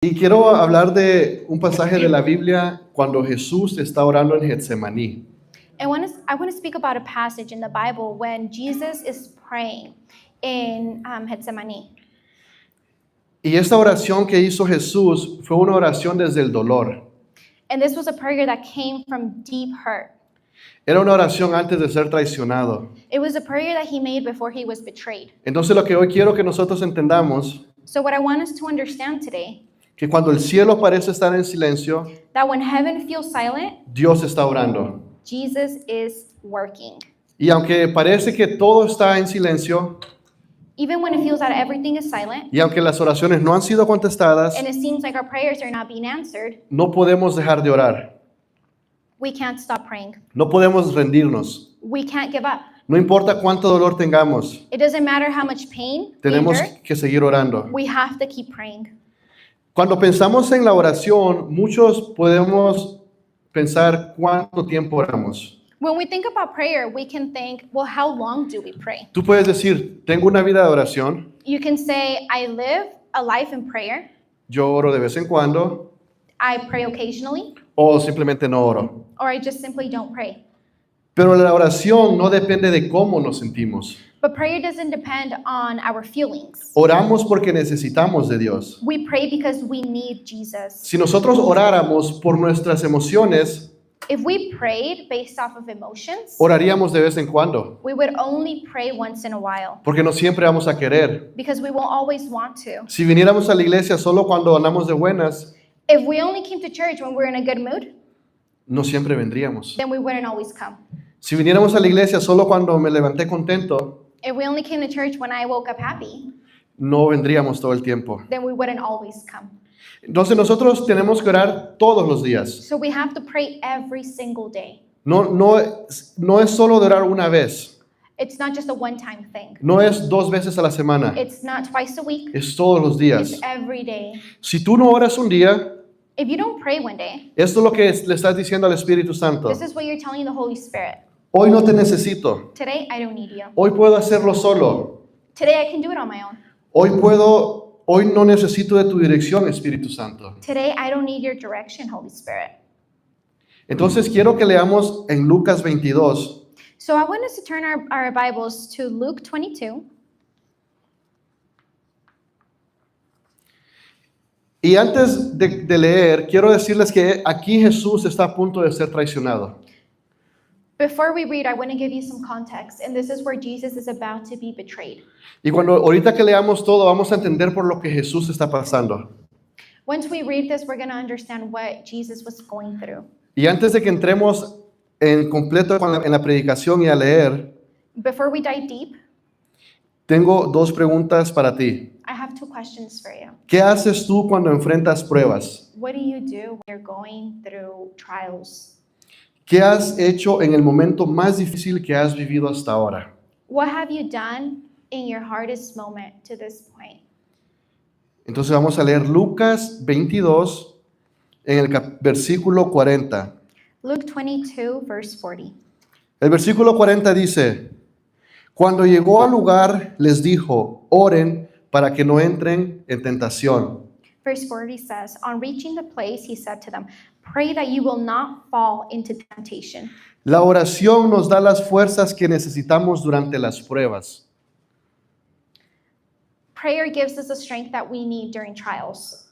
Y quiero hablar de un pasaje de la Biblia cuando Jesús está orando en Getsemaní. I want to speak about a passage in the Bible when Jesus is praying in Gethsemane. Y esta oración que hizo Jesús fue una oración desde el dolor. And this was a prayer that came from deep hurt. Era una oración antes de ser traicionado. It was a prayer that he made before he was betrayed. Entonces lo que hoy quiero que nosotros entendamos, So what I want us to understand today, que cuando el cielo parece estar en silencio, that when heaven feels silent, Dios está orando. Jesus is working. Y aunque parece que todo está en silencio, Even when it feels that everything is silent, y aunque las oraciones no han sido contestadas, and it seems like our prayers are not being answered, no podemos dejar de orar. we can't stop praying. No podemos rendirnos. We can't give up. No importa cuánto dolor tengamos, It doesn't matter how much pain we tenemos endure, que seguir orando. we have to keep praying. Cuando pensamos en la oración, muchos podemos pensar cuánto tiempo oramos. When we think about prayer, we can think, well, how long do we pray? Tú puedes decir, tengo una vida de oración, You can say, I live a life in prayer. yo oro de vez en cuando, I pray occasionally, o simplemente no oro. or I just simply don't pray. Pero la oración no depende de cómo nos sentimos. But prayer doesn't depend on our feelings. Oramos porque necesitamos de Dios. We pray because we need Jesus. Si nosotros oráramos por nuestras emociones, If we prayed based off of emotions, oraríamos de vez en cuando, we would only pray once in a while porque no siempre vamos a querer. because we won't always want to. Si viniéramos a la iglesia solo cuando andamos de buenas, If we only came to church when we're in a good mood, no siempre vendríamos. then we wouldn't always come. Si viniéramos a la iglesia solo cuando me levanté contento, If we only came to church when I woke up happy, no vendríamos todo el tiempo. then we wouldn't always come. Entonces nosotros tenemos que orar todos los días. So we have to pray every single day. No es solo de orar una vez. It's not just a one-time thing. No es 2 veces a la semana. It's not twice a week. Es todos los días. It's every day. Si tú no oras un día, If you don't pray one day, esto es lo que le estás diciendo al Espíritu Santo. this is what you're telling the Holy Spirit. Hoy no te necesito. Today, I don't need you. Hoy puedo hacerlo solo. Today, I can do it on my own. Hoy no necesito de tu dirección, Espíritu Santo. Today, I don't need your direction, Holy Spirit. Entonces quiero que leamos en Lucas 22. So I want us to turn our Bibles to Luke 22. Y antes de leer, quiero decirles que aquí Jesús está a punto de ser traicionado. Before we read, I want to give you some context, and this is where Jesus is about to be betrayed. Y ahorita que leamos todo, vamos a entender por lo que Jesús está pasando. Once we read this, we're going to understand what Jesus was going through. Y antes de que entremos en completo en la predicación y a leer, Before we dive deep, tengo 2 preguntas para ti. I have 2 questions for you. ¿Qué haces tú cuando enfrentas pruebas? What do you do when you're going through trials? ¿Qué has hecho en el momento más difícil que has vivido hasta ahora? What have you done in your hardest moment to this point? Entonces vamos a leer Lucas 22 en el versículo 40. Luke 22, verse 40. El versículo 40 dice, cuando llegó al lugar les dijo, oren para que no entren en tentación. Verse 40 says, on reaching the place, he said to them, pray that you will not fall into temptation. La oración nos da las fuerzas que necesitamos durante las pruebas. Prayer gives us the strength that we need during trials.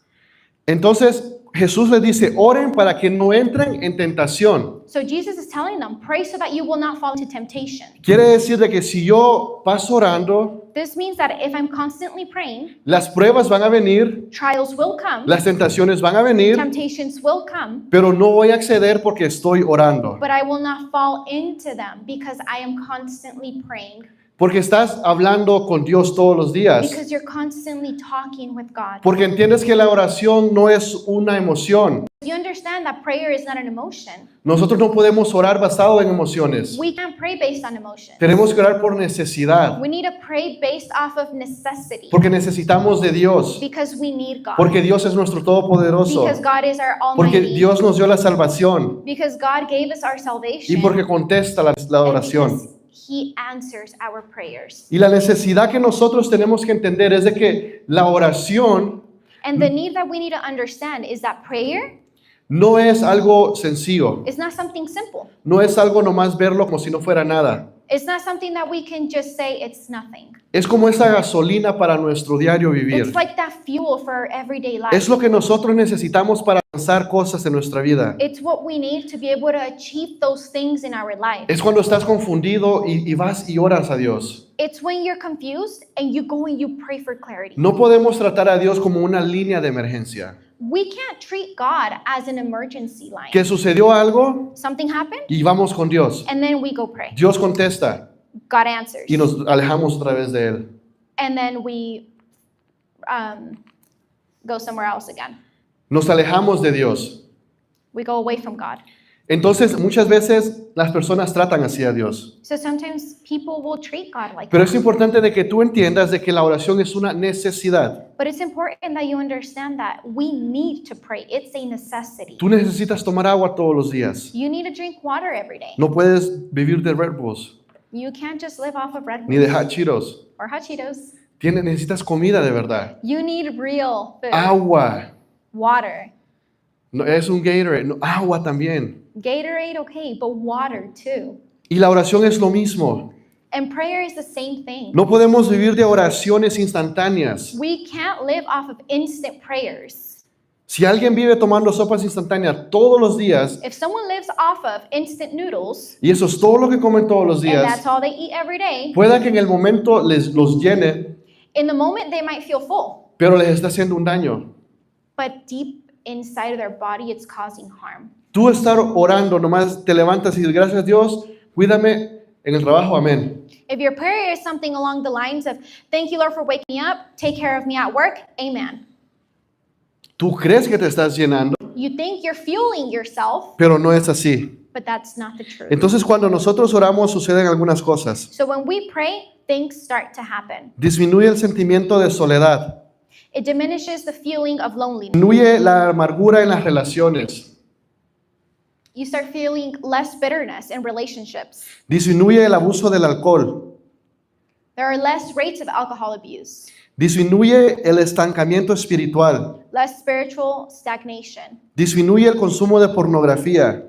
Entonces Jesús les dice, oren para que no entren en tentación. So Jesus is telling them, pray so that you will not fall into temptation. Quiere decir de que si yo paso orando, This means that if I'm constantly praying, las pruebas van a venir, trials will come, las tentaciones van a venir, temptations will come, pero no voy a acceder porque estoy orando. but I will not fall into them because I am constantly praying. Porque estás hablando con Dios todos los días. Because you're constantly talking with God. Porque entiendes que la oración no es una emoción. You understand that prayer is not an emotion. Nosotros no podemos orar basado en emociones. We can't pray based on emotion. Tenemos que orar por necesidad. We need to pray based off of necessity. Porque necesitamos de Dios. Because we need God. Porque Dios es nuestro todopoderoso. Because God is our Porque almighty. Dios nos dio la salvación. Because God gave us our Y salvation. porque contesta la And oración. because He answers our prayers. Y la necesidad que nosotros tenemos que entender es de que la oración And the need that we need to understand is that prayer no es algo sencillo. is not something simple. No es algo nomás verlo como si no fuera nada. It's not something that we can just say it's nothing. Es como esa gasolina para nuestro diario vivir. It's like that fuel for our everyday life. Es lo que nosotros necesitamos para avanzar cosas en nuestra vida. It's what we need to be able to achieve those things in our life. Es cuando estás confundido y vas y oras a Dios. It's when you're confused and you go and you pray for clarity. No podemos tratar a Dios como una línea de emergencia. We can't treat God as an emergency line. Que sucedió algo Something happened y vamos con Dios. and then we go pray. Dios contesta God answers. y nos alejamos otra vez de Él. And then we go somewhere else again. Nos alejamos de Dios. We go away from God. Entonces, muchas veces las personas tratan así a Dios. So sometimes people will treat God like Pero that. es importante de que tú entiendas de que la oración es una necesidad. But it's important that you understand that we need to pray. It's a necessity. Tú necesitas tomar agua todos los días. You need to drink water every day. No puedes vivir de Red Bulls You can't just live off of Red ni de Bulls Hot Cheetos. or Hot Cheetos. Necesitas comida de verdad. You need real food. Agua. Water. No es un Gatorade, no, agua también. Gatorade, okay, but water too. Y la oración es lo mismo. And prayer is the same thing. No podemos vivir de oraciones instantáneas. We can't live off of instant prayers. Si alguien vive tomando sopas instantáneas todos los días, If someone lives off of instant noodles, y eso es todo lo que comen todos los and días, that's all they eat every day, pueda que en el momento los llene, in the moment they might feel full, pero les está haciendo un daño. but deep inside of their body it's causing harm. Tú estar orando, nomás te levantas y dices, gracias Dios, cuídame en el trabajo, amén. If your prayer is something along the lines of, thank you Lord for waking me up, take care of me at work, amen. Tú crees que te estás llenando, You think you're fueling yourself, pero no es así. but that's not the truth. Entonces cuando nosotros oramos suceden algunas cosas. So when we pray, things start to happen. Disminuye el sentimiento de soledad. It diminishes the feeling of loneliness. Disminuye la amargura en las relaciones. You start feeling less bitterness in relationships. Disminuye el abuso del alcohol. There are less rates of alcohol abuse, Disminuye el estancamiento espiritual. less spiritual stagnation. Disminuye el consumo de pornografía.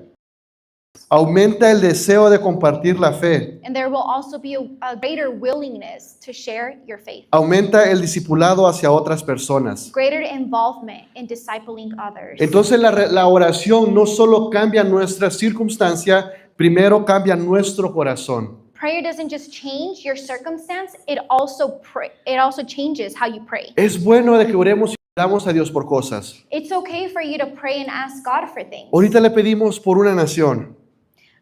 Aumenta el deseo de compartir la fe. And there will also be a greater willingness to share your faith, Aumenta el discipulado hacia otras personas. greater involvement in discipling others. Entonces la oración no solo cambia nuestra circunstancia, primero cambia nuestro corazón. Prayer doesn't just change your circumstance, it also changes how you pray. Es bueno de que oremos y pidamos a Dios por cosas. It's okay for you to pray and ask God for things. Ahorita le pedimos por una nación.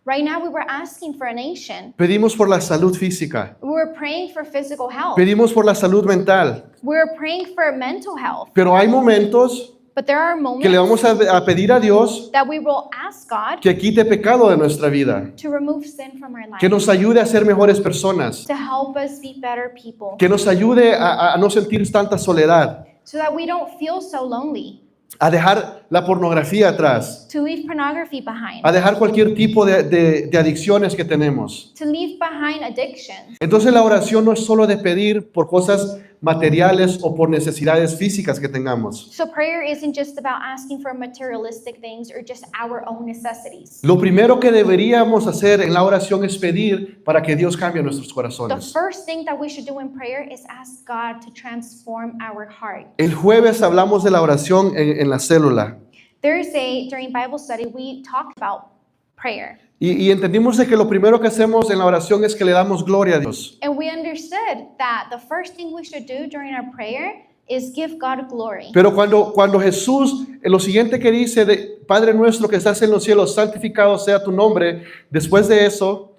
Right now we were asking for a nation. Pedimos por la salud física. We were praying for physical health. Pedimos por la salud mental. We were praying for mental health. Pero hay momentos But there are que le moments vamos a pedir a Dios that we will ask God que quite pecado de nuestra vida. to remove sin from our Que life, nos ayude a ser mejores personas. to help us be better people, Que nos ayude a no sentir tanta soledad. so that we don't feel so lonely, A dejar la pornografía atrás. to leave pornography behind, A dejar cualquier tipo de adicciones que tenemos. to leave behind addictions. Entonces la oración no es solo de pedir por cosas materiales o por necesidades físicas que tengamos. So prayer isn't just about asking for materialistic things or just our own necessities. Lo primero que deberíamos hacer en la oración es pedir para que Dios cambie nuestros The corazones. first thing that we should do in prayer is ask God to transform our heart. El jueves hablamos de la oración en la célula Thursday, during Bible study, we talked about prayer. y entendimos de que lo primero que hacemos en la oración es que le damos gloria a Dios. And we understood that the first thing we should do during our prayer is give God glory. Pero cuando Jesús, en lo siguiente que dice, de, Padre nuestro que estás en los cielos, santificado sea tu nombre, después de eso,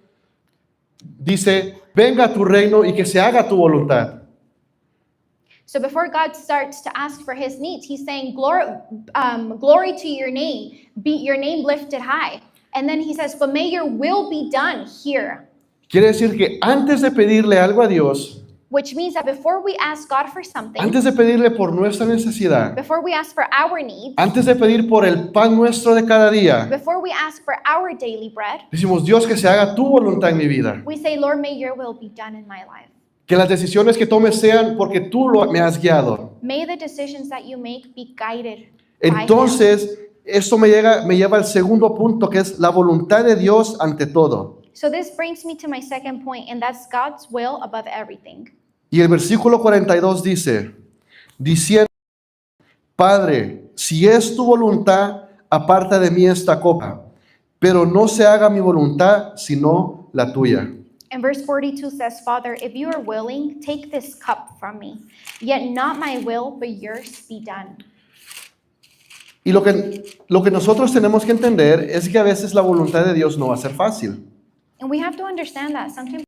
dice, venga tu reino y que se haga tu voluntad. So before God starts to ask for his needs, he's saying, glory to your name, be your name lifted high. And then he says, but may your will be done here. Quiere decir que antes de pedirle algo a Dios, Which means that before we ask God for something, antes de pedirle por nuestra necesidad, before we ask for our needs, antes de pedir por el pan nuestro de cada día, before we ask for our daily bread, decimos, Dios, que se haga tu voluntad en mi vida. we say, Lord, may your will be done in my life. Que las decisiones que tomes sean porque tú me has guiado. May the decisions that you make be guided by Him. Entonces, esto me lleva al segundo punto, que es la voluntad de Dios ante todo. So this brings me to my second point, and that's God's will above everything. Y el versículo 42 dice, diciendo, Padre, si es tu voluntad, aparta de mí esta copa, pero no se haga mi voluntad, sino la tuya. And verse 42 says, Father, if you are willing, take this cup from me. Yet not my will, but yours be done. Y lo que nosotros tenemos que entender es que a veces la voluntad de Dios no va a ser fácil. And we have to understand that sometimes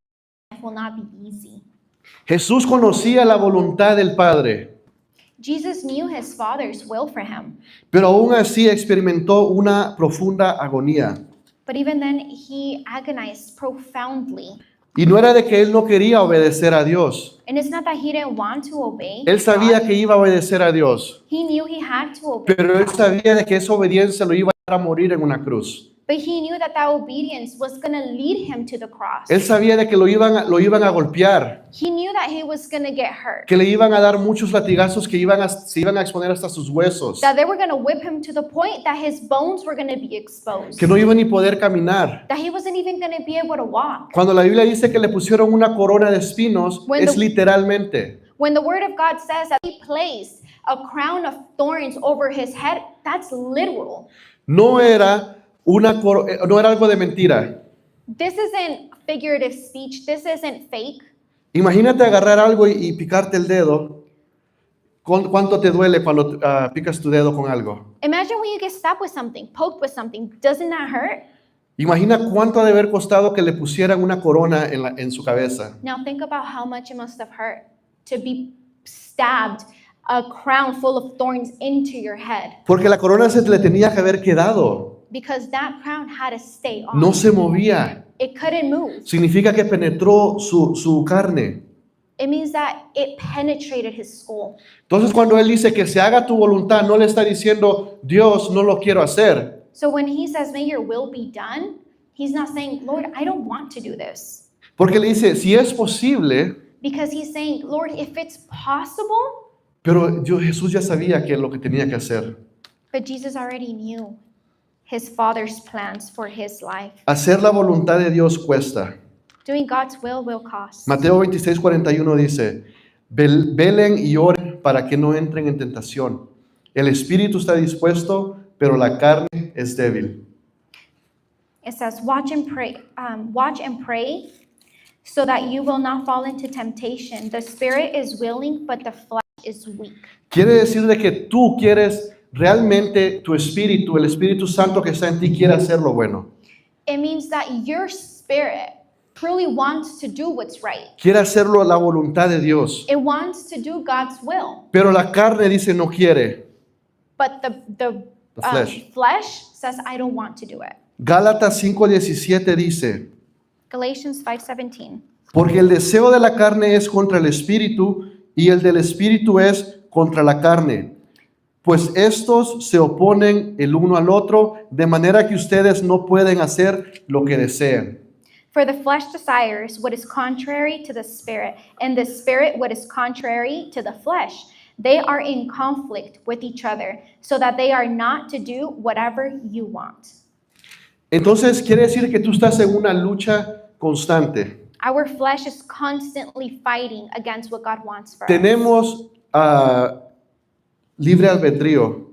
life will not be easy. Jesús conocía la voluntad del Padre, Jesus knew his Father's will for him. pero aún así experimentó una profunda agonía. But even then, he agonized profoundly. Y no era de que él no quería obedecer a Dios. And it's not that he didn't want to obey. Él sabía God. que iba a obedecer a Dios, He knew he had to obey. pero él sabía de que esa obediencia lo iba a morir en una cruz. But he knew that obedience was going to lead him to the cross. Él sabía de que lo iban a golpear, He knew that he was going to get hurt. que le iban a dar muchos latigazos que se iban a exponer hasta sus huesos, That they were going to whip him to the point that his bones were going to be exposed. que no iba ni poder caminar. That he wasn't even going to be able to walk. Cuando la Biblia dice que le pusieron una corona de espinos, When es the- literalmente. When the word of God says that he placed a crown of thorns over his head, that's literal. No era no era algo de mentira. This isn't figurative speech. This isn't fake. Imagínate agarrar algo y picarte el dedo. ¿Cuánto te duele cuando picas tu dedo con algo? Imagine when you get stabbed with something, poked with something. Doesn't that hurt? Imagina cuánto ha de haber costado que le pusieran una corona en su cabeza. Now think about how much it must have hurt to be stabbed, a crown full of thorns into your head. Porque la corona se le tenía que haber quedado. Because that crown had to stay on. No se movía. It couldn't move. Significa que penetró su carne. It means that it penetrated his skull. Entonces cuando él dice que se haga tu voluntad, no le está diciendo, Dios, no lo quiero hacer. So when he says, may your will be done, he's not saying, Lord, I don't want to do this. Porque le dice, si es posible, Because he's saying, Lord, if it's possible, pero Jesús ya sabía que lo que tenía que hacer. but Jesus already knew his Father's plans for his life. Hacer la voluntad de Dios cuesta. Doing God's will cost. Mateo 26:41 dice, velen y oren para que no entren en tentación. El espíritu está dispuesto, pero la carne es débil. It says, watch and pray so that you will not fall into temptation. The spirit is willing, but the flesh is weak. Quiere decir de que tú quieres realmente tu espíritu, el Espíritu Santo que está en ti, quiere hacer lo bueno. It means that your spirit truly wants to do what's right. Quiere hacerlo a la voluntad de Dios. It wants to do God's will. Pero la carne dice no quiere. But the flesh says, I don't want to do it. Gálatas 5:17 dice, Galatians 5:17. porque el deseo de la carne es contra el espíritu y el del espíritu es contra la carne. Pues estos se oponen el uno al otro, de manera que ustedes no pueden hacer lo que deseen. For the flesh desires what is contrary to the spirit, and the spirit what is contrary to the flesh. They are in conflict with each other, so that they are not to do whatever you want. Entonces quiere decir que tú estás en una lucha constante. Our flesh is constantly fighting against what God wants for us. Tenemos libre albedrío.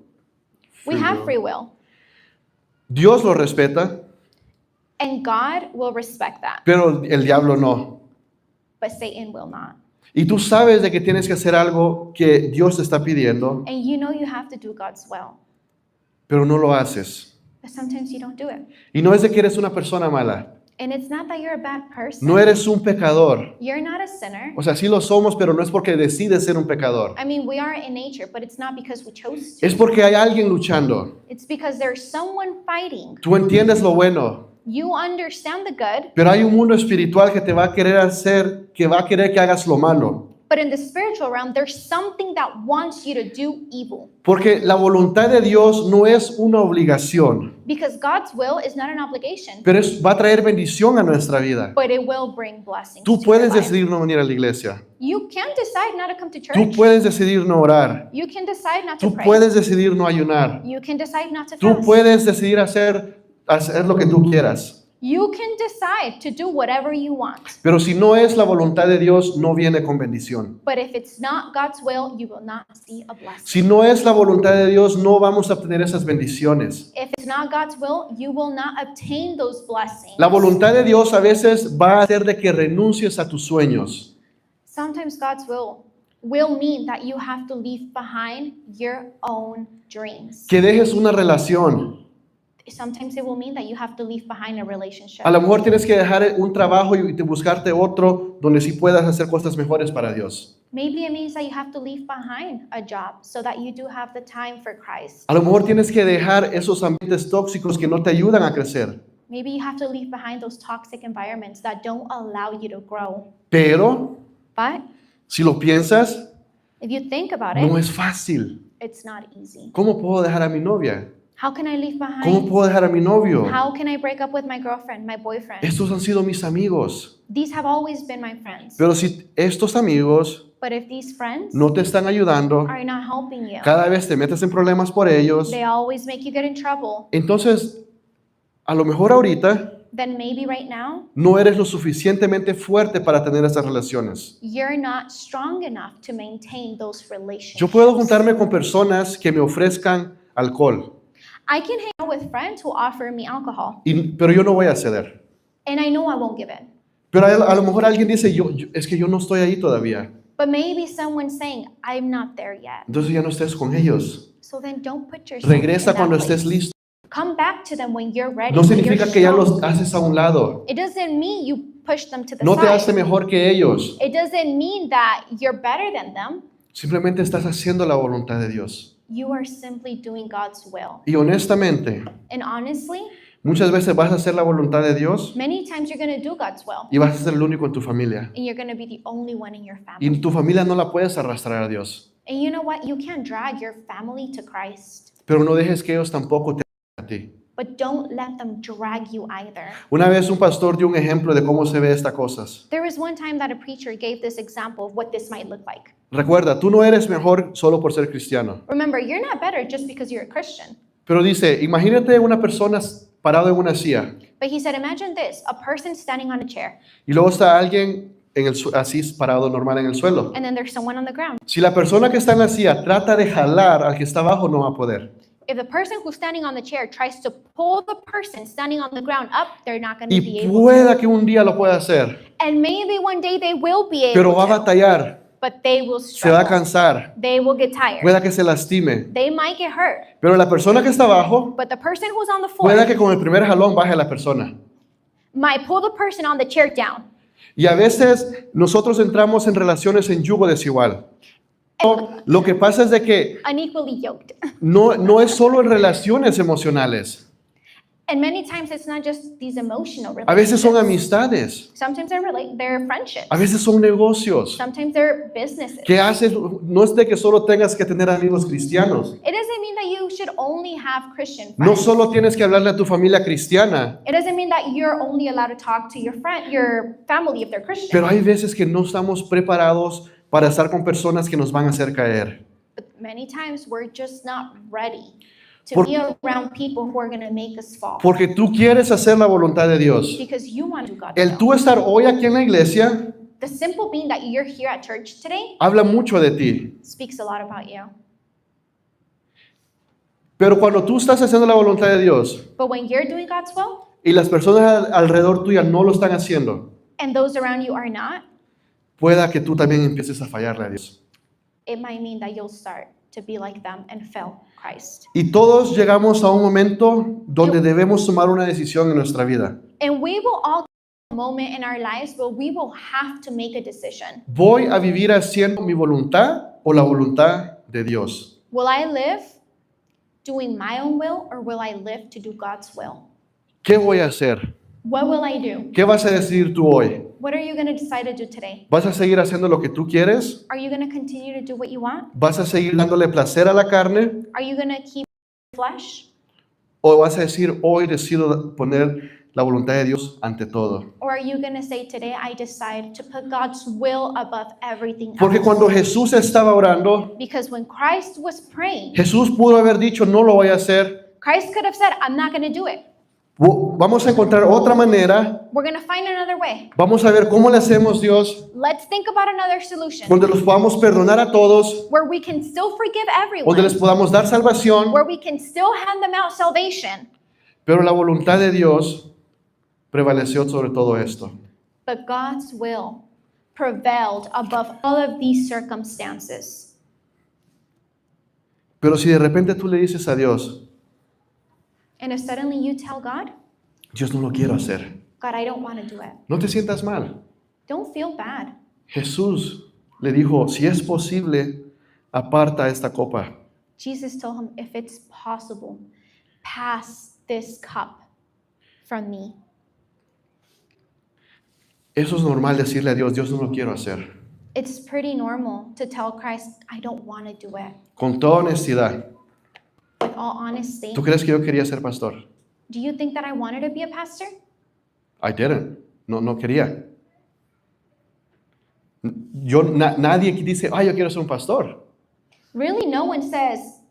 We have free will, Dios lo respeta, and God will respect that, pero el diablo no. but Satan will not. Y tú sabes de que tienes que hacer algo que Dios te está pidiendo, And you know you have to do God's will, pero no lo haces. but sometimes you don't do it. Y no es de que eres una persona mala. And it's not that you're a bad person. No eres un pecador. You're not a sinner. O sea, sí lo somos, pero no es porque decides ser un pecador. I mean, we are in nature, but it's not because we chose to. Es porque hay alguien luchando. It's because there's someone fighting. Tú entiendes lo bueno, You understand the good, pero hay un mundo espiritual que te va a querer hacer, que va a querer que hagas lo malo. But in the spiritual realm, there's something that wants you to do evil. Porque la voluntad de Dios no es una obligación, Because God's will is not an obligation, pero va a traer bendición a nuestra vida. but it will bring blessings Tú to your puedes life. decidir no venir a la iglesia. You can decide not to come to Tú church. puedes decidir no orar. You can decide not to Tú pray. puedes decidir no ayunar. You can decide not to Tú fast. puedes decidir hacer lo que tú quieras. You can decide to do whatever you want. Pero si no es la voluntad de Dios, no viene con bendición. But if it's not God's will, you will not see a blessing. Si no es la voluntad de Dios, no vamos a obtener esas bendiciones. If it's not God's will, you will not obtain those blessings. La voluntad de Dios a veces va a hacer de que renuncies a tus sueños. Sometimes God's will mean that you have to leave behind your own dreams. Que dejes una relación. Sometimes it will mean that you have to leave behind a relationship. A lo mejor tienes que dejar un trabajo y buscarte otro donde sí puedas hacer cosas mejores para Dios. Maybe it means that you have to leave behind a job so that you do have the time for Christ. A lo mejor tienes que dejar esos ambientes tóxicos que no te ayudan a crecer. Maybe you have to leave behind those toxic environments that don't allow you to grow. Pero But si lo piensas, if you think about no it, es fácil. it's not easy. ¿Cómo puedo dejar a mi novia? How can I leave ¿Cómo behind? puedo dejar a mi novio? How can I break up with my girlfriend, my boyfriend? Estos han sido mis amigos. These have always been my friends. Pero si estos amigos But if these friends no te están ayudando, are not helping you, cada vez te metes en problemas por ellos, they always make you get in trouble, entonces a lo mejor ahorita then maybe right now no eres lo suficientemente fuerte para tener esas relaciones. you're not strong enough to maintain those relationships. Yo puedo juntarme con personas que me ofrezcan alcohol, I can hang out with friends who offer me alcohol, pero yo no voy a ceder. and I know I won't give in. Pero a lo mejor alguien dice, es que yo no estoy ahí todavía. But maybe someone's saying, I'm not there yet. Entonces ya no estés con ellos. So then don't put yourself Regresa in that cuando place. estés listo. Come back to them when you're ready. No when you're significa que ya strong. los haces a un lado. It doesn't mean you push them to the No te side. hace mejor que ellos. It doesn't mean that you're better than them. Simplemente estás haciendo la voluntad de Dios. You are simply doing God's will. Y honestamente, And honestly, muchas veces vas a hacer la voluntad de Dios many times you're going to do God's will. y vas a ser el único en tu familia. And you're going to be the only one in your Y family. tu familia no la puedes arrastrar a Dios. And you know what? You can't drag your family to Christ. Pero no dejes que ellos tampoco te hagan a ti. But don't let them drag you either. Una vez un pastor dio un ejemplo de cómo se ve estas cosas. There was one time that a preacher gave this example of what this might look like. Recuerda, tú no eres mejor solo por ser cristiano. Remember, you're not better just because you're a Christian. Pero dice, imagínate una persona parada en una silla But he said, imagine this, a person standing on a chair, y luego está alguien así parado normal en el suelo. and then there's someone on the ground. Si la persona que está en la silla trata de jalar al que está abajo, no va a poder. If the person who's standing on the chair tries to pull the person standing on the ground up, they're not going to be Y able pueda to. que un día lo pueda hacer, And maybe one day they will be pero able va a to, batallar, but they will se va a struggle. cansar, They will get tired. pueda que se lastime. They might get hurt. Pero la persona que está abajo, But the person who's on the pueda floor que con el primer jalón baje la persona. might pull the person on the chair down. Y a veces nosotros entramos en relaciones en yugo desigual. Lo que pasa es de que Unequally yoked. no es solo en relaciones emocionales. And many times it's not just these emotional A veces son relationships. amistades. Sometimes they're friendships. A veces son negocios. Sometimes they're businesses. ¿Qué haces? No es de que solo tengas que tener amigos cristianos. It doesn't mean that you should only have Christian No friends. solo tienes que hablarle a tu familia cristiana, It doesn't mean that you're only allowed to talk to your family if they're Christian. pero hay veces que no estamos preparados para estar con personas que nos van a hacer caer. But many times we're just not ready to Por- be around people who are going to make us fall. Porque tú quieres hacer la voluntad de Dios. Because you want to do God's El will. tú estar hoy aquí en la iglesia The simple being that you're here at church today habla mucho de ti. speaks a lot about you. Pero cuando tú estás haciendo la voluntad de Dios But when you're doing God's will y las personas alrededor tuya no lo están haciendo, and those around you are not, pueda que tú también empieces a fallarle a Dios. it might mean that you'll start to be like them and fail Christ. Y todos llegamos a un momento donde debemos tomar una decisión en nuestra vida. And we will all get a moment in our lives where we will have to make a decision. ¿Voy a vivir haciendo mi voluntad o la voluntad de Dios? Will I live doing my own will or will I live to do God's will? ¿Qué voy a hacer? What will I do? ¿Qué vas a decidir tú hoy? What are you going to decide to do today? ¿Vas a seguir haciendo lo que tú quieres? Are you going to continue to do what you want? ¿Vas a seguir dándole placer a la carne? Are you going to keep flesh? ¿O vas a decir, hoy decido poner la voluntad de Dios ante todo? Or are you going to say, today I decide to put God's will above everything Porque else? cuando Jesús estaba orando, Because when Christ was praying, Jesús pudo haber dicho, no lo voy a hacer. Christ could have said, I'm not going to do it. Vamos a encontrar otra manera. We're going to find another way. Vamos a ver cómo le hacemos, Dios, Let's think about another solution donde los podamos perdonar a todos, where we can still forgive donde les everyone, podamos dar salvación. where we can still hand them out salvation. Pero la voluntad de Dios prevaleció sobre todo esto. But God's will prevailed above all of these circumstances. Pero si de repente tú le dices a Dios, And if suddenly you tell God, Dios, no lo quiero hacer, God, I don't want to do it, no te sientas mal. don't feel bad. Jesús le dijo, si es posible, aparta esta copa. Jesus told him, if it's possible, pass this cup from me. Eso es normal decirle a Dios, Dios, no lo quiero hacer. It's pretty normal to tell Christ, I don't want to do it. Con toda honestidad, With all honesty, ¿tú crees que yo quería ser pastor? do you think that I wanted to be a pastor? I didn't. No quería. Nadie aquí dice, yo quiero ser un pastor. Really, no one says,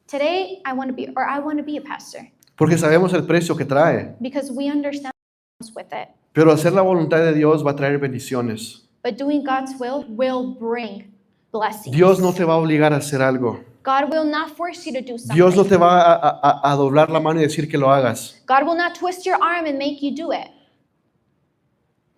today I want to be, or I want to be a pastor, Porque sabemos el precio que trae. because we understand what comes with it. Pero hacer la voluntad de Dios va a traer bendiciones. But doing God's will bring blessings. Dios no te va a obligar a hacer algo. God will not force you to do something. Dios no te va a doblar la mano y decir que lo hagas. God will not twist your arm and make you do it.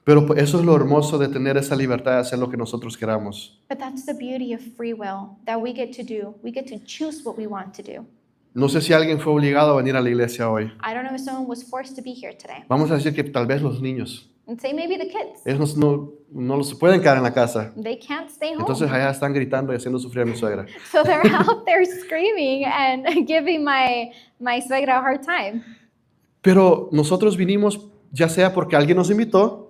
Pero eso es lo hermoso de tener esa libertad de hacer lo que nosotros queramos. But that's the beauty of free will that we get to do. We get to choose what we want to do. No sé si alguien fue obligado a venir a la iglesia hoy. I don't know if someone was forced to be here today. Vamos a decir que tal vez los niños. And say maybe the kids. Ellos no se pueden quedar en la casa. They can't stay home. Entonces allá están gritando y haciendo sufrir a mi suegra. So they're out there screaming and giving my suegra a hard time. Pero nosotros vinimos ya sea porque alguien nos invitó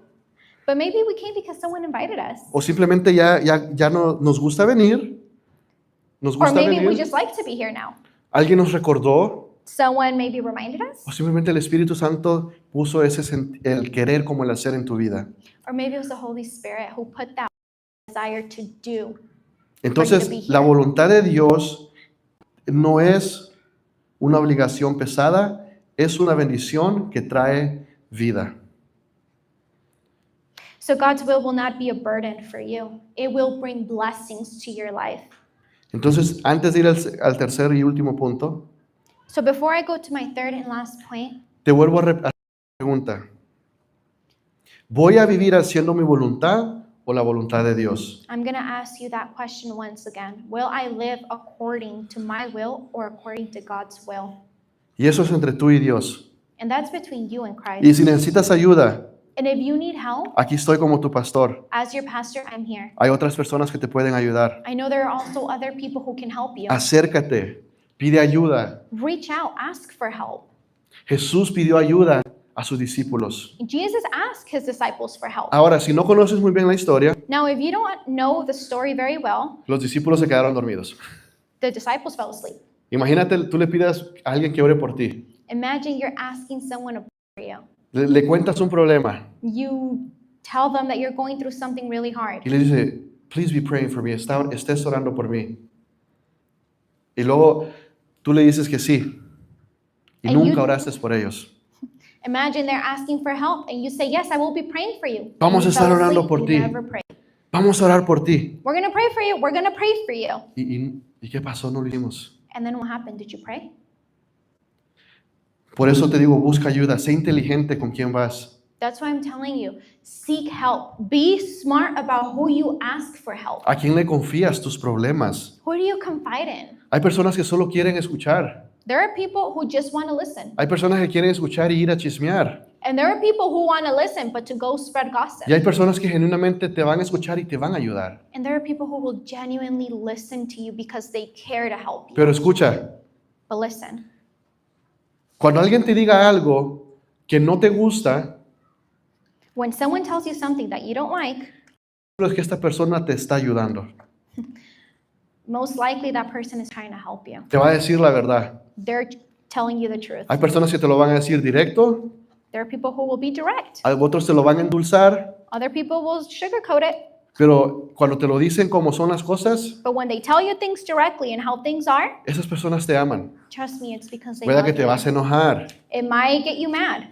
But maybe we came because someone invited us. o simplemente ya no nos gusta venir. Nos Or gusta maybe we venir. just like to be here now. Alguien nos recordó Someone maybe reminded us. o simplemente el Espíritu Santo puso el querer como el hacer en tu vida. Or maybe it was the Holy Spirit who put that desire to do. Entonces, la voluntad de Dios no es una obligación pesada, es una bendición que trae vida. So God's will not be a burden for you. It will bring blessings to your life. Entonces, antes de ir al tercer y último punto, So before I go to my third and last point, te vuelvo a hacer la pregunta. ¿Voy a vivir haciendo mi voluntad o la voluntad de Dios? I'm going to ask you that question once again. Will I live according to my will or according to God's will? Y eso es entre tú y Dios. And that's between you and Christ. Y si necesitas ayuda, And if you need help, aquí estoy como tu pastor. as your pastor, I'm here. Hay otras personas que te pueden ayudar. I know there are also other people who can help you. Acércate, pide ayuda. Reach out, ask for help. Jesús pidió ayuda a sus discípulos. Jesus asked his disciples for help. Ahora, si no conoces muy bien la historia, Now, if you don't know the story very well, los discípulos se quedaron dormidos. the disciples fell asleep. Imagínate, tú le pidas a alguien que ore por ti. Imagine you're asking someone to pray for you. Le cuentas un problema You tell them that you're going through something really hard. y le dice, please be praying for me, estés orando por mí. Y luego tú le dices que sí y And nunca you- oraste por ellos. Imagine they're asking for help and you say, yes, I will be praying for you. Vamos a You fell estar orando asleep, por you ti. never prayed. Vamos a orar por ti. We're going to pray for you. We're going to pray for you. ¿Y qué pasó? No lo hicimos. And then what happened? Did you pray? Por eso te digo, busca ayuda, sé inteligente con quién vas. That's why I'm telling you, seek help. Be smart about who you ask for help. ¿A quién le confías tus problemas? Who do you confide in? Hay personas que solo quieren escuchar. There are people who just want to listen. Hay personas que quieren escuchar y ir a chismear. And there are people who want to listen, but to go spread gossip. Y hay personas que genuinamente te van a escuchar y te van a ayudar. And there are people who will genuinely listen to you because they care to help you. Pero escucha, But listen, cuando alguien te diga algo que no te gusta, When someone tells you something that you don't like, es que esta persona te está ayudando. most likely that person is trying to help you. Te va a decir la verdad. They're telling you the truth. Hay personas que te lo van a decir directo, There are people who will be direct. hay otros te lo van a endulzar, Other people will sugarcoat it. pero cuando te lo dicen como son las cosas, But when they tell you things directly and how things are, esas personas te aman. trust me, it's because they Puede love que te you. vas a enojar, It might get you mad.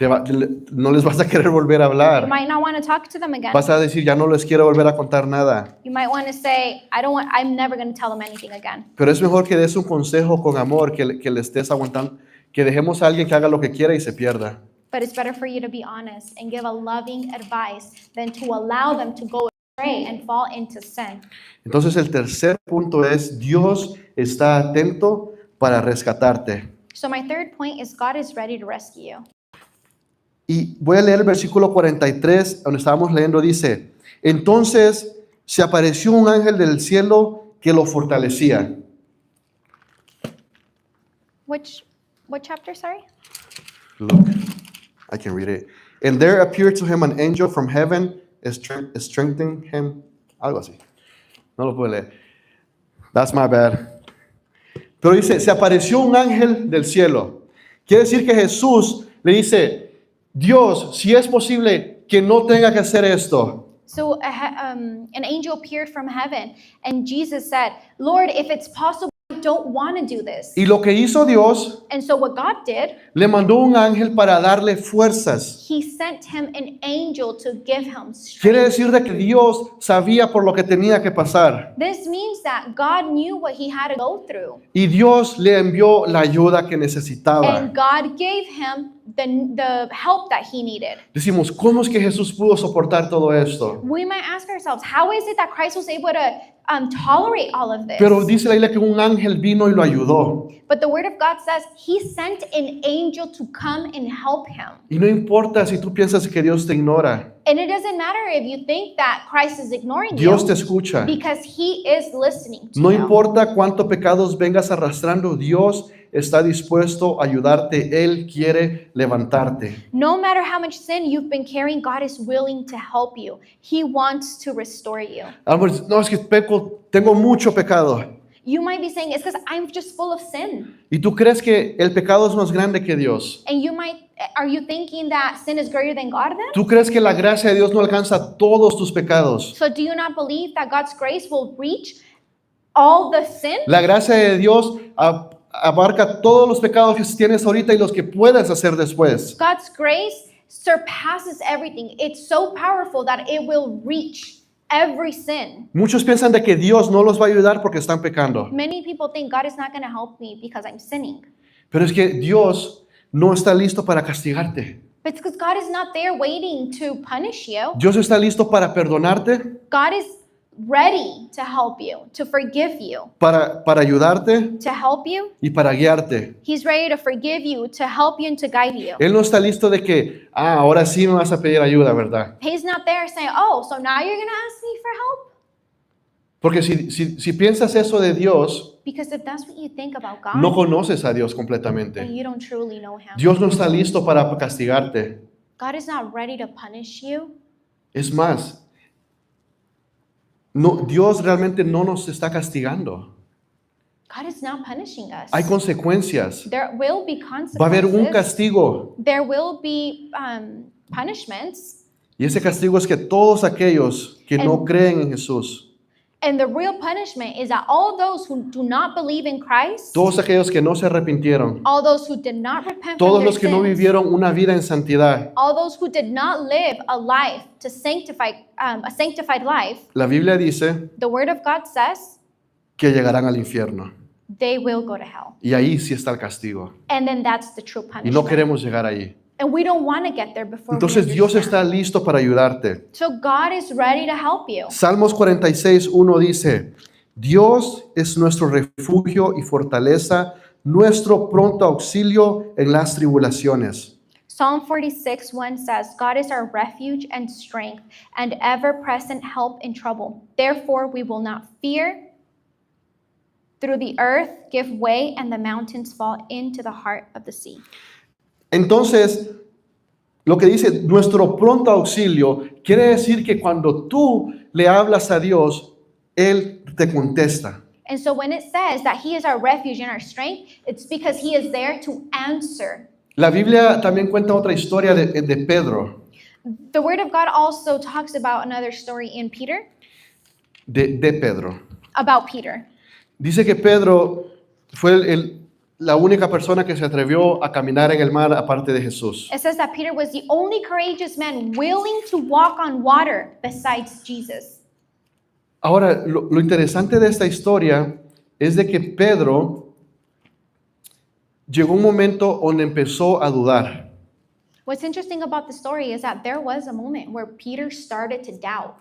no les vas a querer volver a You hablar. might not want to talk to them again. Vas a decir, ya no les quiero volver a contar nada. You might want to say, I'm never going to tell them anything again. Pero es mejor que des un consejo con amor, que le estés aguantando, que dejemos a alguien que haga lo que quiera y se pierda. But it's better for you to be honest and give a loving advice than to allow them to go astray and fall into sin. Entonces el tercer punto es, Dios está atento para rescatarte. So my third point is God is ready to rescue you. Y voy a leer el versículo 43, donde estábamos leyendo, dice, entonces se apareció un ángel del cielo que lo fortalecía. What chapter, sorry? Look, I can read it. And there appeared to him an angel from heaven, strengthening him. Algo así. No lo puedo leer. That's my bad. Pero dice, se apareció un ángel del cielo. Quiere decir que Jesús le dice, Dios, si es posible que no tenga que hacer esto. So an angel appeared from heaven, and Jesus said, Lord, if it's possible, I don't want to do this. Y lo que hizo Dios, And so what God did, le mandó un ángel para darle fuerzas. he sent him an angel to give him Quiere strength. decir de que Dios sabía por lo que tenía que pasar. This means that God knew what he had to go through. Y Dios le envió la ayuda que necesitaba. And God gave him the help that he needed. Decimos, ¿cómo es que Jesús pudo soportar todo esto? We might ask ourselves, how is it that Christ was able to tolerate all of this? Pero dice la Biblia que un ángel vino y lo ayudó. But the word of God says he sent an angel to come and help him. Y no importa si tú piensas que Dios te ignora. And it doesn't matter if you think that Christ is ignoring Dios te you, escucha. because he is listening to No you. importa cuántos pecados vengas arrastrando, Dios está dispuesto a ayudarte. Él quiere levantarte. No matter how much sin you've been carrying, God is willing to help you. He wants to restore you. Algunos dicen, no, es que peco, tengo mucho pecado. You might be saying, it's because I'm just full of sin. Y tú crees que el pecado es más grande que Dios. And are you thinking that sin is greater than God then? Tú crees que la gracia de Dios no alcanza todos tus pecados. So do you not believe that God's grace will reach all the sin? La gracia de Dios abarca todos los pecados que tienes ahorita y los que puedes hacer después. God's grace surpasses everything. It's so powerful that it will reach every sin. Muchos piensan de que Dios no los va a ayudar porque están pecando. Many people think God is not going to help me because I'm sinning. Pero es que Dios no está listo para castigarte. But it's because God is not there waiting to punish you. Dios está listo para perdonarte, God is ready to help you, to forgive you, para ayudarte to help you. y para guiarte. He's ready to forgive you, to help you, and to guide you. Él no está listo de que, ahora sí me vas a pedir ayuda, ¿verdad? He's not there saying, oh, so now you're going to ask me for help? Porque si piensas eso de Dios, Because if that's what you think about God, no conoces a Dios then completamente. you don't truly know Him. Dios no está listo para castigarte. God is not ready to punish you. Es más, no, Dios realmente no nos está castigando. God is not punishing us. Hay consecuencias. There will be Va a haber un consequences. castigo. There will be punishments. Y ese castigo es que todos aquellos que no creen en Jesús, And the real punishment is that all those who do not believe in Christ, todos aquellos que no se arrepintieron, all those who did not repent todos from los que their no sins, vivieron una vida en santidad, all those who did not live a life to sanctify, a sanctified life, la Biblia dice the Word of God says que llegarán al infierno. they will go to hell. Y ahí sí está el castigo. And then that's the true Y punishment. no queremos llegar ahí. And we don't want to get there before Entonces we Dios understand. está listo para ayudarte. So God is ready to help you. Salmos 46:1 dice, Dios es nuestro refugio y fortaleza, nuestro pronto auxilio en las tribulaciones. Psalm 46:1 says, God is our refuge and strength and ever-present help in trouble. Therefore, we will not fear. Through the earth give way and the mountains fall into the heart of the sea. Entonces, lo que dice nuestro pronto auxilio, quiere decir que cuando tú le hablas a Dios, Él te contesta. And so when it says that he is our refuge and our strength, it's because he is there to answer. La Biblia también cuenta otra historia de Pedro, The word of God also talks about another story in Peter, de Pedro. about Peter. Dice que Pedro fue la única persona que se atrevió a caminar en el mar aparte de Jesús. It says that Peter was the only courageous man willing to walk on water besides Jesus. Ahora, lo interesante de esta historia es de que Pedro llegó un momento donde empezó a dudar. What's interesting about the story is that there was a moment where Peter started to doubt.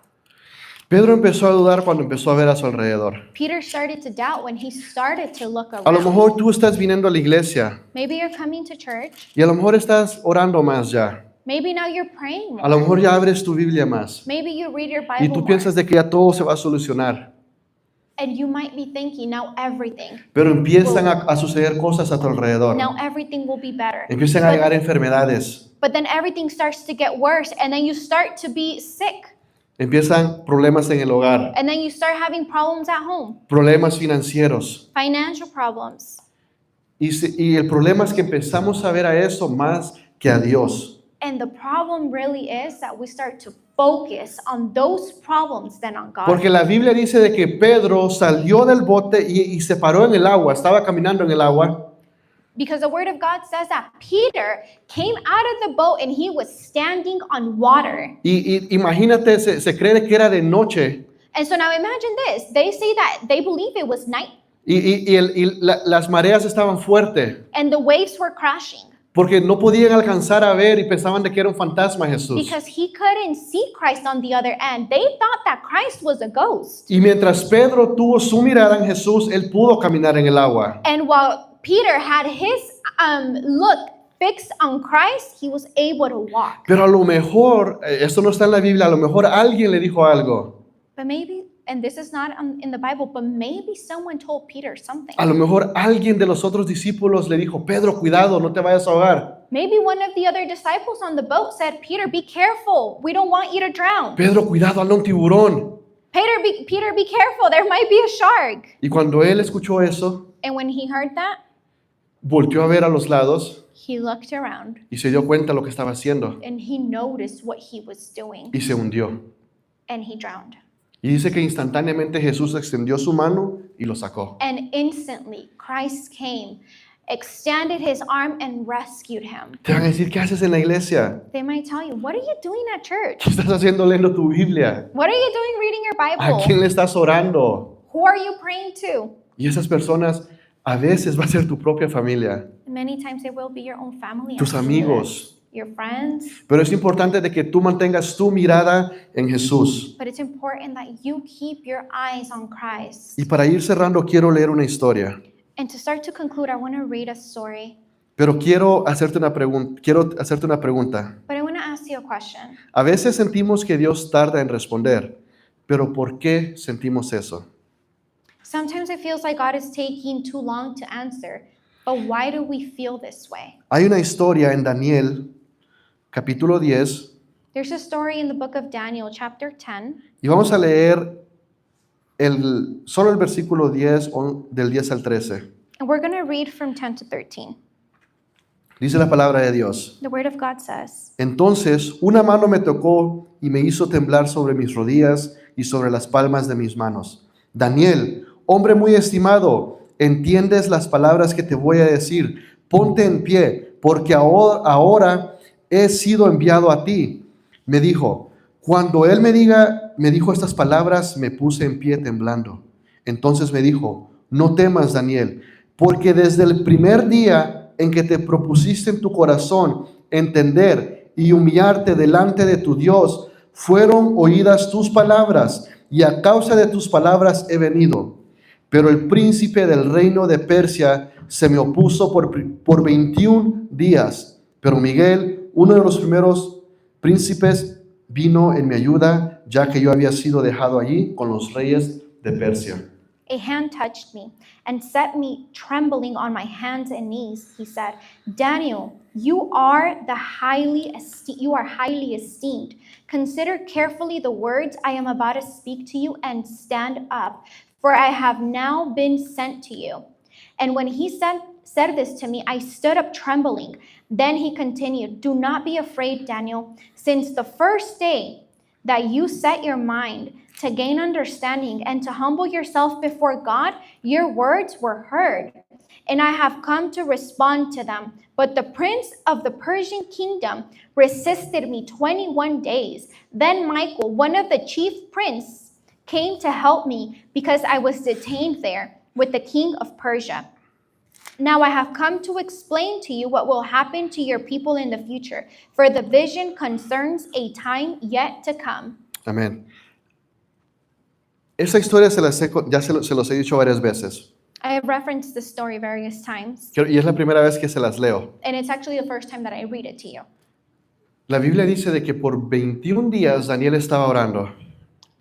Pedro empezó a dudar cuando empezó a ver a su alrededor. Peter started to doubt when he started to look A lo around. mejor tú estás viniendo a la iglesia Maybe you're coming to church. y a lo mejor estás orando más ya. Maybe now you're praying A lo more. mejor ya abres tu Biblia más Maybe you read your y Bible tú more. piensas de que ya todo se va a solucionar. And you might be thinking, now everything, Pero empiezan a suceder cosas a tu alrededor. now everything will be better. Empiezan a llegar enfermedades. But then everything starts to get worse, and then you start to be sick, Empiezan problemas en el hogar, and then you start having problems at home, problemas financieros. financial problems. Y el problema es que empezamos a ver a eso más que a Dios. And the problem really is that we start to focus on those problems than on God. Porque la Biblia dice de que Pedro salió del bote y se paró en el agua, estaba caminando en el agua. Because the word of God says that Peter came out of the boat and he was standing on water. Y imagínate, se cree que era de noche And so now imagine this. They say that they believe it was night las mareas estaban fuertes and the waves were crashing porque no podían alcanzar a ver y pensaban de que era un fantasma Jesús. because he couldn't see Christ on the other end. They thought that Christ was a ghost. Y mientras Pedro tuvo su mirada en Jesús, él pudo caminar en el agua. And while Peter had his look fixed on Christ, he was able to walk. Pero a lo mejor, esto no está en la Biblia, a lo mejor alguien le dijo algo. But maybe, and this is not in the Bible, but maybe someone told Peter something. A lo mejor alguien de los otros discípulos le dijo, Pedro, cuidado, no te vayas a ahogar. Maybe one of the other disciples on the boat said, Peter, be careful. We don't want you to drown. Pedro, cuidado, anda un tiburón. Peter, be careful. There might be a shark. Y cuando él escuchó eso, And when he heard that, volteó a ver a los lados he looked around y se dio cuenta de lo que estaba haciendo and he noticed what he was doing y se hundió. and he drowned. Y dice que instantáneamente Jesús extendió su mano y lo sacó. And instantly Christ came, extended his arm and rescued him. Te van a decir, ¿qué haces en la iglesia? They might tell you, what are you doing at church? ¿Qué estás haciendo leyendo tu Biblia? What are you doing reading your ¿A Bible? quién le estás orando? Who are you praying to? Y esas personas a veces va a ser tu propia familia, Many times it will be your own family, tus amigos. your friends. Pero es importante de que tú mantengas tu mirada en Jesús. But it's important that you keep your eyes on Christ. Y para ir cerrando, quiero leer una historia. And to start to conclude, I want to read a story. Pero quiero hacerte una pregunta. But I want to ask you a question. A veces sentimos que Dios tarda en responder, pero ¿por qué sentimos eso? Sometimes it feels like God is taking too long to answer. But why do we feel this way? Hay una historia en Daniel, capítulo 10, There's a story in the book of Daniel, chapter 10. y vamos a leer solo el versículo 10, del 10 al 13. And we're going to read from 10 to 13. Dice la palabra de Dios. The word of God says, Entonces una mano me tocó y me hizo temblar sobre mis rodillas y sobre las palmas de mis manos. Daniel, hombre muy estimado, ¿entiendes las palabras que te voy a decir? Ponte en pie, porque ahora he sido enviado a ti. Me dijo, cuando él me dijo estas palabras, me puse en pie temblando. Entonces me dijo, no temas, Daniel, porque desde el primer día en que te propusiste en tu corazón entender y humillarte delante de tu Dios, fueron oídas tus palabras, y a causa de tus palabras he venido. Pero el príncipe del reino de Persia se me opuso por 21 días. Pero Miguel, uno de los primeros príncipes, vino en mi ayuda, ya que yo había sido dejado allí con los reyes de Persia. A hand touched me and set me trembling on my hands and knees. He said, Daniel, you are highly esteemed. Consider carefully the words I am about to speak to you and stand up, for I have now been sent to you. And when he said this to me, I stood up trembling. Then he continued, do not be afraid, Daniel. Since the first day that you set your mind to gain understanding and to humble yourself before God, your words were heard, and I have come to respond to them. But the prince of the Persian kingdom resisted me 21 days. Then Michael, one of the chief princes, came to help me because I was detained there with the king of Persia. Now I have come to explain to you what will happen to your people in the future, for the vision concerns a time yet to come. Amén. Esta historia ya se los he dicho varias veces. I have referenced this story various times, Y es la primera vez que se las leo. and it's actually the first time that I read it to you. La Biblia dice de que por 21 días Daniel estaba orando.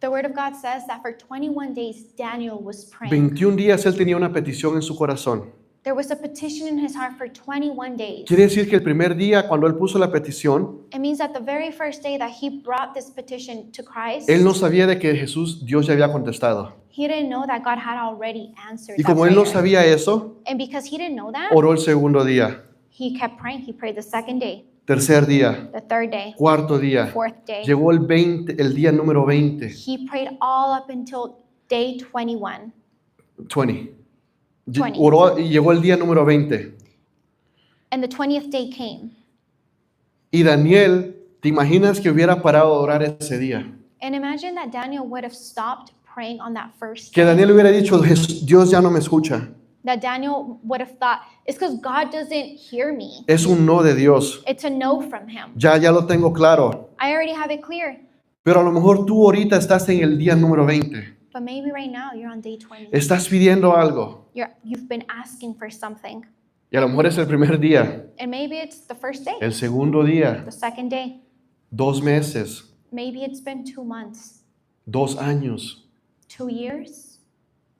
The word of God says that for 21 days Daniel was praying. 21 días él tenía una petición en su corazón. There was a petition in his heart for 21 days. Quiere decir que el primer día cuando él puso la petición, It means that the very first day that he brought this petition to Christ, él no sabía de que Dios ya había contestado. he didn't know that God had already answered Y that como él no prayer. sabía eso, And because he didn't know that, oró el segundo día, he kept praying. He prayed the second day, tercer día, the third day, cuarto día. fourth day. Llegó el día número 20. He prayed all up until day 21. 20. 20. Oró y llegó el día número 20. And the 20th day came. Y Daniel, ¿te imaginas que hubiera parado de orar ese día? And imagine that Daniel would have stopped praying on that first Que day. Daniel hubiera dicho, Dios ya no me escucha. That Daniel would have thought, it's because God doesn't hear me. Es un no de Dios. It's a no from him. Ya lo tengo claro. I already have it clear. Pero a lo mejor tú ahorita estás en el día número 20. But maybe right now you're on day 20. Estás pidiendo algo. You've been asking for something. Y a lo mejor es el primer día, And maybe it's the first day, el segundo día, the second day. 2 meses, Maybe it's been 2 months, 2 años, 2 years,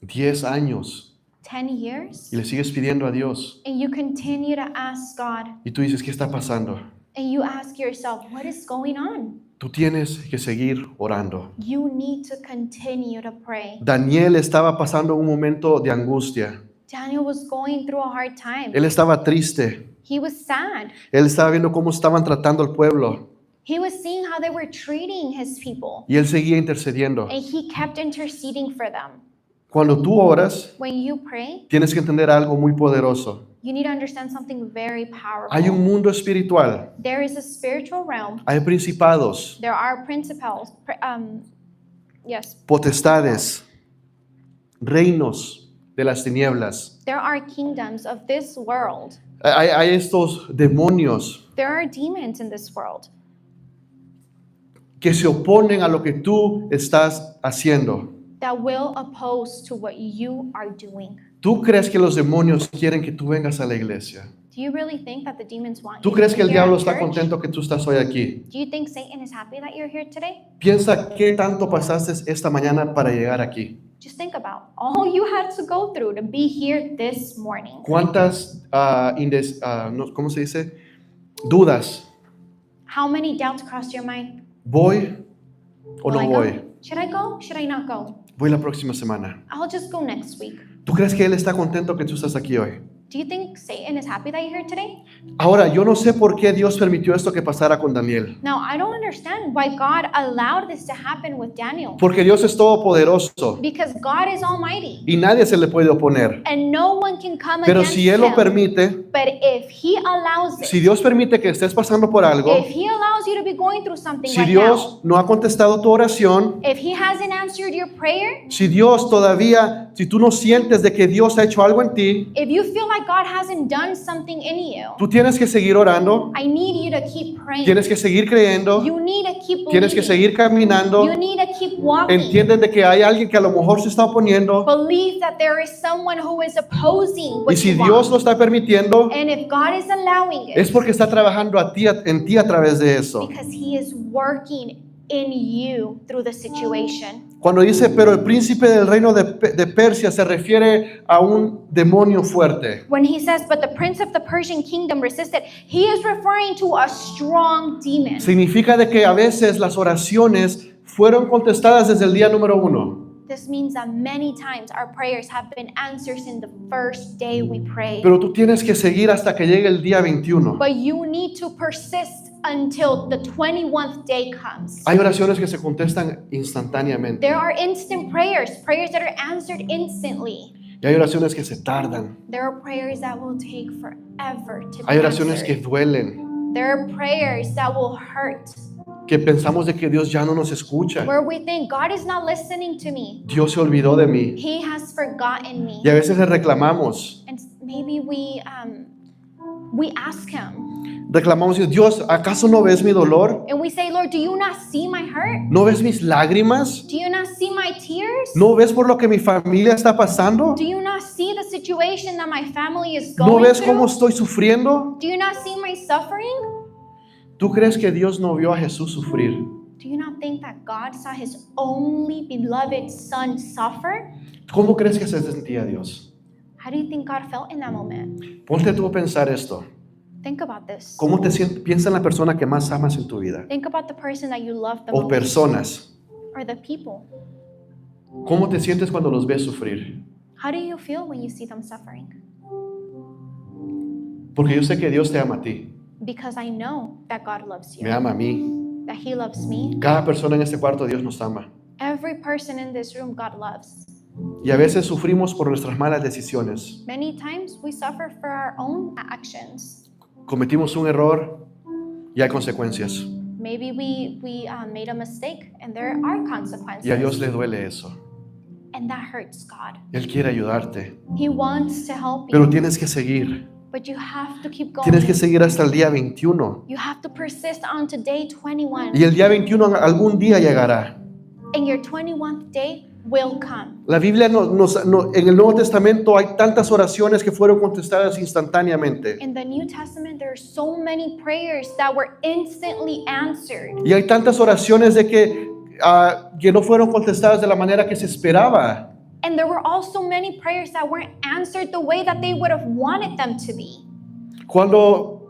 10 años. 10 years. Y le sigues pidiendo a Dios. And you continue to ask God. Y tú dices, ¿qué está pasando? And you ask yourself, what is going on? Tú tienes que seguir orando. You need to continue to pray. Daniel estaba pasando un momento de angustia. Daniel was going through a hard time. Él estaba triste. He was sad. Él estaba viendo cómo estaban tratando al pueblo. He was seeing how they were treating his people. Y él seguía intercediendo. And he kept interceding for them. Cuando tú oras, When you pray, tienes que entender algo muy poderoso. you need to understand something very powerful. Hay un mundo espiritual. There is a spiritual realm. Hay principados, There are principles, yes, potestades, reinos de las tinieblas. there are kingdoms of this world. Hay estos demonios There are demons in this world que se oponen a lo que tú estás haciendo. that will oppose to what you are doing. ¿Tú crees que los demonios quieren que tú vengas a la iglesia? Do you really think that the demons want ¿Tú you crees to que el be here diablo at está church? contento que tú estás hoy aquí? Do you think Satan is happy that you're here today? Piensa qué tanto pasaste esta mañana para llegar aquí. Just think about all you had to go through to be here this morning. ¿Cuántas, cómo se dice? Dudas. How many doubts crossed your mind? ¿Voy o Will no I go? voy? Should I go? Should I not go? Voy la próxima semana. I'll just go next week. ¿Tú crees que él está contento que tú estás aquí hoy? Do you think Satan is happy that you're here today? Ahora, yo no sé por qué Dios permitió esto que pasara con Daniel. Now, I don't understand why God allowed this to happen with Daniel. Porque Dios es todopoderoso Because God is almighty. y nadie se le puede oponer. And no one can come Pero against si Él lo him. permite, But if he allows it, si Dios permite que estés pasando por algo, if he allows you to be going through something si right Dios no ha contestado tu oración, now, if he hasn't answered your prayer, si Dios todavía, si tú no sientes de que Dios ha hecho algo en ti, if you feel like God hasn't done something in you, tú tienes que seguir orando, I need you to keep praying. tienes que seguir creyendo, You need to keep tienes que believing. seguir caminando. You need to keep walking. Entienden de que hay alguien que a lo mejor se está oponiendo, Believe that there is someone who is opposing what y si you Dios want. lo está permitiendo, And if God is allowing es it, porque está trabajando en ti a través de eso. because he is working in you through the situation. Cuando dice, pero el príncipe del reino de Persia, se refiere a un demonio fuerte. When he says, but the prince of the Persian kingdom resisted, he is referring to a strong demon. Significa de que a veces las oraciones fueron contestadas desde el día número 1. This means that many times our prayers have been answered in the first day we prayed. Pero tú tienes que seguir hasta que llegue el día 21. But you need to persist until the 21st day comes. Hay oraciones que se contestan instantáneamente. There are instant prayers, prayers that are answered instantly. Y hay oraciones que se tardan. There are prayers that will take forever to be Hay oraciones que answered. duelen. There are prayers that will hurt, Que pensamos de que Dios ya no nos escucha. where we think God is not listening to me. Dios se olvidó de mí. He has forgotten me. Y a veces le reclamamos. And maybe we ask him Reclamamos y Dios, ¿acaso no ves mi dolor? and we say, Lord, do you not see my hurt? ¿No ves mis lágrimas? Do you not see my tears? ¿No ves por lo que mi familia está pasando? Do you not see the situation that my family is ¿No going ves cómo through? estoy sufriendo? Do you not see my suffering? ¿Tú crees que Dios no vio a Jesús sufrir? Do you not think that God saw his only beloved son suffer? ¿Cómo crees que se sentía Dios? How do you think God felt in that moment? Ponte tú a pensar esto. Think about this. ¿Cómo te sientes? Piensa en la persona que más amas en tu vida. Think about the person that you love the O most personas. or the people. ¿Cómo te sientes cuando los ves sufrir? How do you feel when you see them suffering? Porque yo sé que Dios te ama a ti. Because I know that God loves you, Me ama a mí. that he loves me. Cada persona en este cuarto Dios nos ama. Every person in this room God loves. Y a veces sufrimos por nuestras malas decisiones. Many times we suffer for our own actions. Cometimos un error y hay consecuencias. Maybe we made a mistake and there are Y a consequences. Dios le duele eso. And that hurts God. Él quiere ayudarte. He wants to help Pero you, tienes que seguir. but you have to keep going. Tienes que seguir hasta el día 21. You have to persist on to day 21. Y el día 21 algún día llegará. And your 21st day will come. La Biblia en el Nuevo Testamento hay tantas oraciones que fueron contestadas instantáneamente. In the New Testament, there are so many prayers that were instantly answered. Y hay tantas oraciones de que no fueron contestadas de la manera que se esperaba. And there were also many prayers that weren't answered the way that they would have wanted them to be. Cuando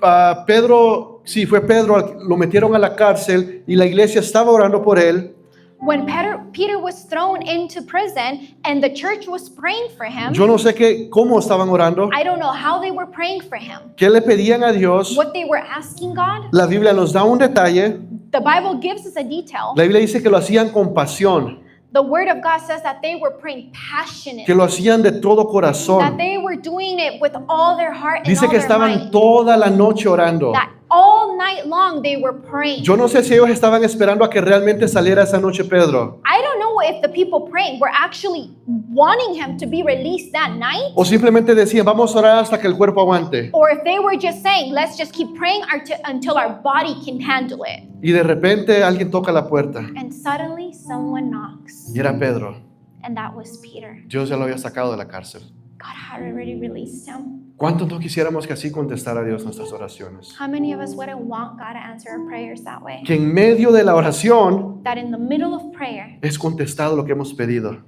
Pedro, sí, fue Pedro, lo metieron a la cárcel y la iglesia estaba orando por él. When Peter was thrown into prison and the church was praying for him, Yo no sé cómo estaban orando, I don't know how they were praying for him, qué le pedían a Dios. what they were asking God. La Biblia nos da un detalle. The Bible gives us a detail. La Biblia dice que lo hacían con pasión, The Word of God says that they were praying que passionately, lo hacían de todo that corazón. they were doing it with all their heart and Dice all que their estaban mind, toda la noche orando. that all night long they were praying. Yo no sé si ellos estaban esperando a que realmente saliera esa noche Pedro, I don't know if the people praying were actually wanting him to be released that night, o simplemente decían, vamos a orar hasta que el cuerpo aguante. or if they were just saying, let's just keep praying until our body can handle it. Y de repente alguien toca la puerta. And suddenly someone knocks, Y era Pedro. and that was Peter. Dios ya lo había sacado de la cárcel. God had already released him. ¿Cuántos no quisiéramos que así contestara Dios nuestras oraciones? How many of us wouldn't want God to answer our prayers that way? Que en medio de la oración That in the middle of prayer, es contestado lo que hemos pedido.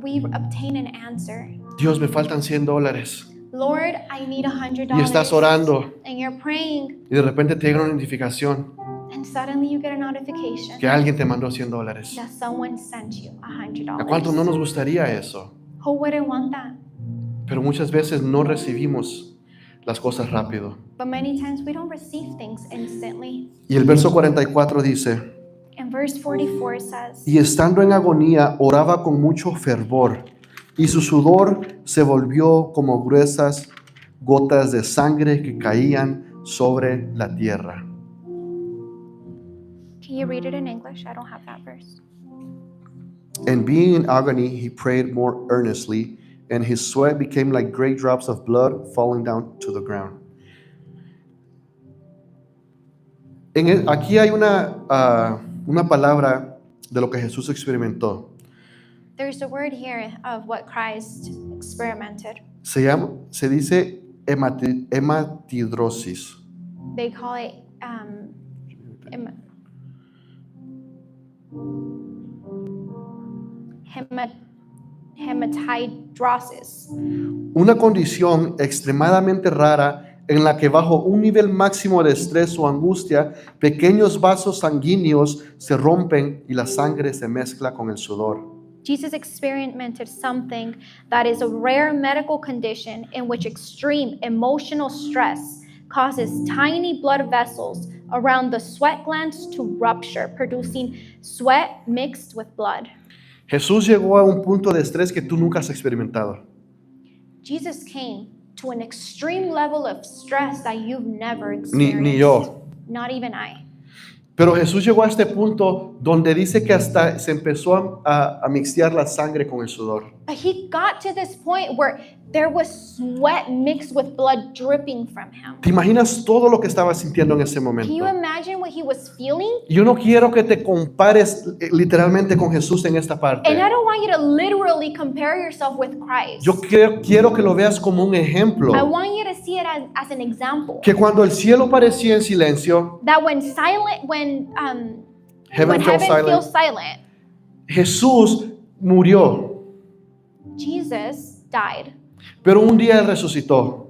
we obtain an answer. Dios, me faltan $100. Lord, I need $100. Y estás orando And you're praying, y de repente te llega una notificación and suddenly you get a notification que alguien te mandó $100. that someone sent you ¿A cuánto no $100. nos gustaría eso? Who wouldn't want that? Pero muchas veces no recibimos las cosas rápido. But many times we don't receive things instantly. Y el verso 44 dice, And verse 44 says, y estando en agonía oraba con mucho fervor, y su sudor se volvió como gruesas gotas de sangre que caían sobre la tierra. can you read it in English? I don't have that verse. And being in agony, he prayed more earnestly, and his sweat became like great drops of blood falling down to the ground. Aquí hay una palabra de lo que Jesús experimentó. There's a word here of what Christ experimented. Se dice hematidrosis. They call it hematidrosis. Una condición extremadamente rara en la que bajo un nivel máximo de estrés o angustia, pequeños vasos sanguíneos se rompen y la sangre se mezcla con el sudor. Jesus experimented something that is a rare medical condition in which extreme emotional stress causes tiny blood vessels around the sweat glands to rupture, producing sweat mixed with blood. Jesús llegó a un punto de estrés que tú nunca has experimentado. Jesus came to an extreme level of stress that you've never experienced. Ni yo. Not even I. Pero Jesús llegó a este punto donde dice que hasta se empezó a mixtear la sangre con el sudor. But he got to this point where there was sweat mixed with blood dripping from him. ¿Te imaginas todo lo que estaba sintiendo en ese momento? Can you imagine what he was feeling? Yo no quiero que te compares literalmente con Jesús en esta parte. And I don't want you to literally compare yourself with Christ. Yo quiero que lo veas como un ejemplo. I want you to see it as an example. Que cuando el cielo parecía en silencio, That when heaven fell feels silent, silent, Jesús murió, Jesus died. pero un día Él resucitó.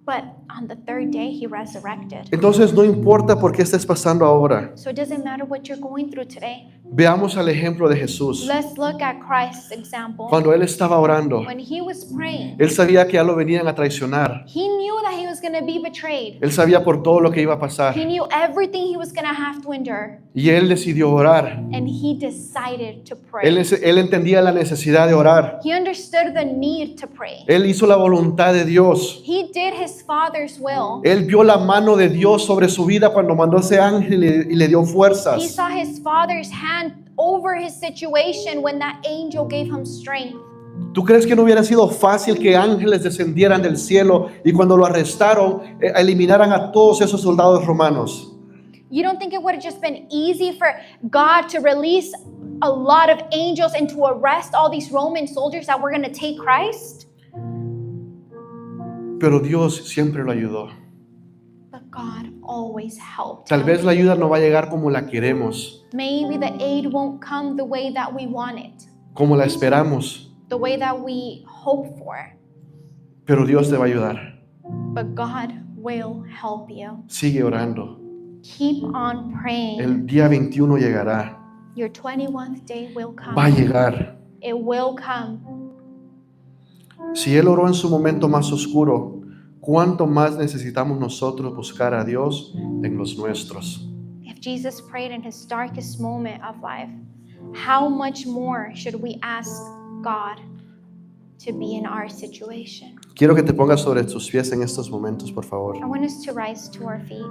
But on the third day, he resurrected. Entonces no importa por qué estés pasando ahora. So it doesn't matter what you're going through today. Veamos al ejemplo de Jesús. Let's look at Christ's example. Cuando Él estaba orando, When he was praying, Él sabía que ya lo venían a traicionar. he knew that he was going to be betrayed. Él sabía por todo lo que iba a pasar. He knew everything he was going to have to endure. Y Él decidió orar. And he decided to pray. Él entendía la necesidad de orar. He understood the need to pray. Él hizo la voluntad de Dios. He did his Father's will. Él vio la mano de Dios sobre su vida cuando mandó a ese ángel y le dio He fuerzas. saw his Father's hand over his situation when that angel gave him strength. ¿Tú crees que no hubiera sido fácil que ángeles descendieran del cielo y cuando lo arrestaron eliminaran a todos esos soldados romanos? You don't think it would have just been easy for God to release a lot of angels and to arrest all these Roman soldiers that were going to take Christ? Pero Dios siempre lo ayudó. But God always helped Tal him. vez la ayuda no va a llegar como la queremos, Maybe the aid won't come the way that we want it, como la esperamos, the way that we hope for. pero Dios te va a ayudar. But God will help you. Sigue orando. Keep on praying. El día 21 llegará. Your 21st day will Va a come. llegar. It will come. Si Él oró en su momento más oscuro, ¿cuánto más necesitamos nosotros buscar a Dios en los nuestros? If Jesus prayed in his darkest moment of life, how much more should we ask God to be in our situation? Quiero que te pongas sobre tus pies en estos momentos, por favor. I want us to rise to our feet.